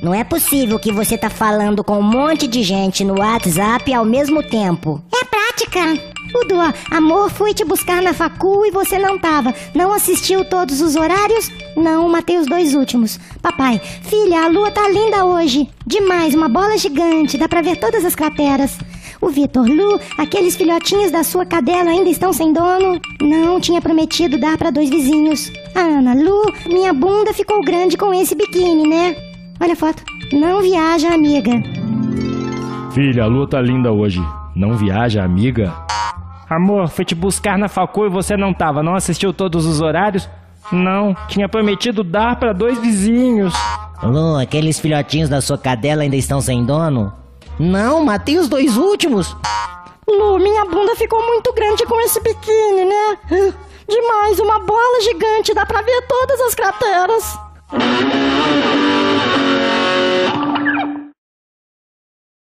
Não é possível que você tá falando com um monte de gente no WhatsApp ao mesmo tempo. É prática. Dudu, amor, fui te buscar na facu e você não tava. Não assistiu todos os horários? Não, matei os 2 últimos. Papai, filha, a lua tá linda hoje. Demais, uma bola gigante, dá pra ver todas as crateras. O Vitor, Lu, aqueles filhotinhos da sua cadela ainda estão sem dono? Não, tinha prometido dar pra 2 vizinhos. Ana, Lu, minha bunda ficou grande com esse biquíni, né? Olha a foto. Não viaja, amiga. Filha, a lua tá linda hoje. Não viaja, amiga? Amor, fui te buscar na facu e você não tava. Não assistiu todos os horários? Não, tinha prometido dar pra 2 vizinhos. Lu, aqueles filhotinhos da sua cadela ainda estão sem dono? Não, matei os 2 últimos. Lu, minha bunda ficou muito grande com esse biquíni, né? Demais, uma bola gigante, dá pra ver todas as crateras.